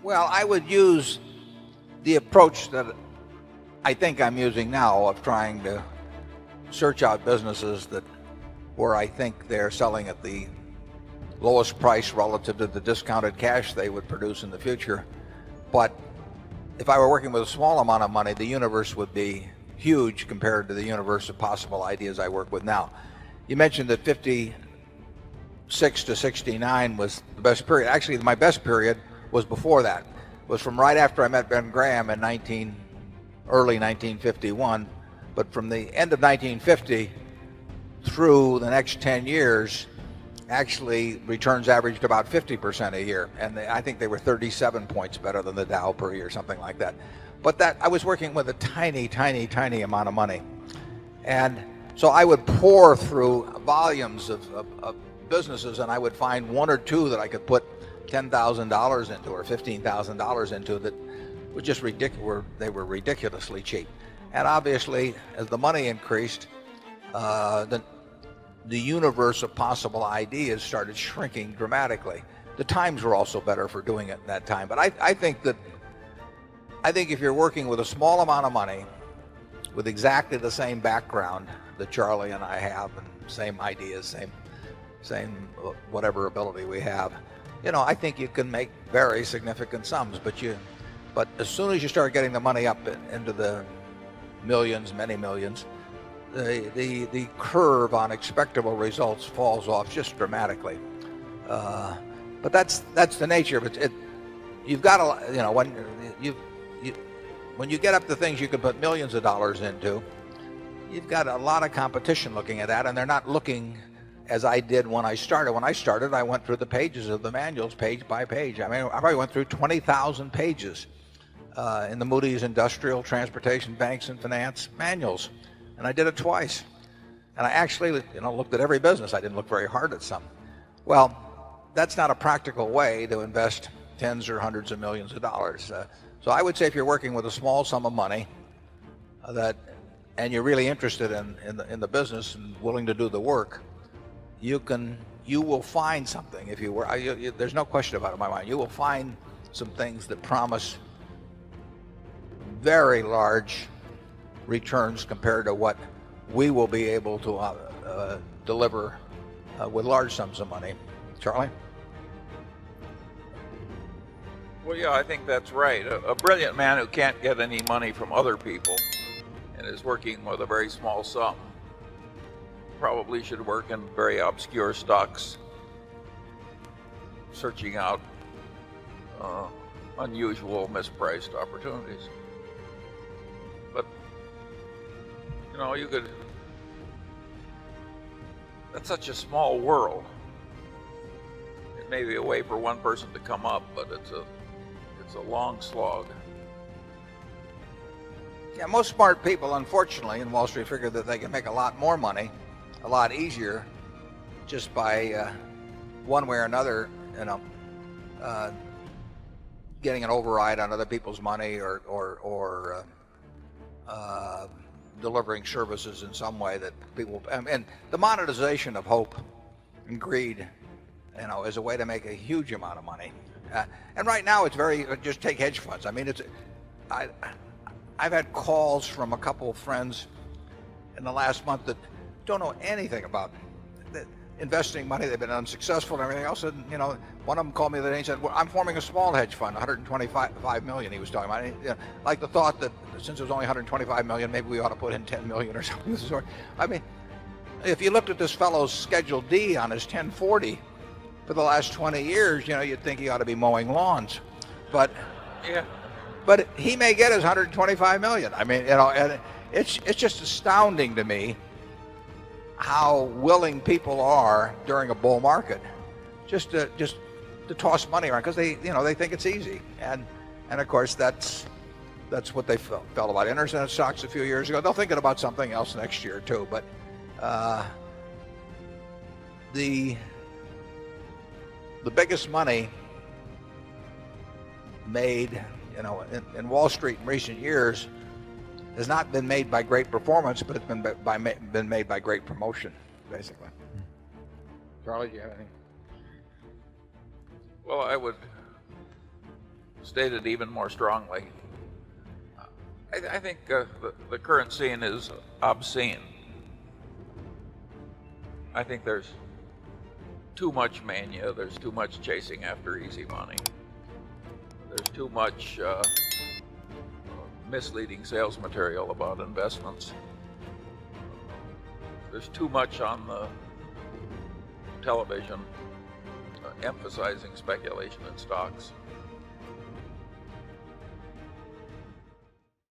Well, I would use the approach that I think I'm using now of trying to search out businesses that where I think they're selling at the lowest price relative to the discounted cash they would produce in the future. But if I were working with a small amount of money, the universe would be huge compared to the universe of possible ideas I work with now. You mentioned that 56 to 69 was the best period. Actually, my best period was before that. It was from right after I met Ben Graham in early 1951. But from the end of 1950 through the next 10 years, actually returns averaged about 50% a year. And I think they were 37 points better than the Dow per year, something like that. But that I was working with a tiny, tiny, tiny amount of money. And so I would pour through volumes of businesses, and I would find one or two that I could put $10,000 into or $15,000 into that were just ridiculous. They were ridiculously cheap. And obviously, as the money increased, the universe of possible ideas started shrinking dramatically. The times were also better for doing it at that time. But I think if you're working with a small amount of money, with exactly the same background that Charlie and I have, and same ideas, same whatever ability we have, I think you can make very significant sums. But as soon as you start getting the money up into the millions, many millions, the curve on expectable results falls off just dramatically. But that's the nature of it. You've got to, when you get up to things you can put millions of dollars into, you've got a lot of competition looking at that, and they're not looking as I did when I started. When I started, I went through the pages of the manuals page by page. I mean, I probably went through 20,000 pages in the Moody's Industrial, Transportation, Banks, and Finance manuals. And I did it twice. And I actually, looked at every business. I didn't look very hard at some. Well, that's not a practical way to invest tens or hundreds of millions of dollars. So I would say if you're working with a small sum of money and you're really interested in the business and willing to do the work, you will find something. If you were, there's no question about it in my mind. You will find some things that promise very large returns compared to what we will be able to deliver with large sums of money. Charlie? Well, yeah, I think that's right. A brilliant man who can't get any money from other people and is working with a very small sum probably should work in very obscure stocks, searching out unusual, mispriced opportunities. But, that's such a small world. It may be a way for one person to come up, but it's a long slog. Yeah, most smart people, unfortunately, in Wall Street figure that they can make a lot more money, a lot easier, just by one way or another, getting an override on other people's money or delivering services in some way that people. And the monetization of hope and greed, is a way to make a huge amount of money. And right now it's just take hedge funds. I mean, I've had calls from a couple of friends in the last month that don't know anything about investing money. They've been unsuccessful and everything else. And, one of them called me the other day and said, well, I'm forming a small hedge fund, 125 million he was talking about. Like the thought that since it was only 125 million, maybe we ought to put in 10 million or something of the sort. I mean, if you looked at this fellow's Schedule D on his 1040, for the last 20 years, you'd think he ought to be mowing lawns. But yeah, but he may get his 125 million. I mean, and it's just astounding to me how willing people are during a bull market just to toss money around because they think it's easy. And of course that's what they felt about internet stocks a few years ago. They'll think about something else next year too. But the biggest money made, in Wall Street in recent years has not been made by great performance, but it's been made by great promotion, basically. Charlie, do you have anything? Well, I would stated even more strongly. I think the current scene is obscene. I think there's too much mania. There's too much chasing after easy money. There's too much misleading sales material about investments. There's too much on the television emphasizing speculation in stocks.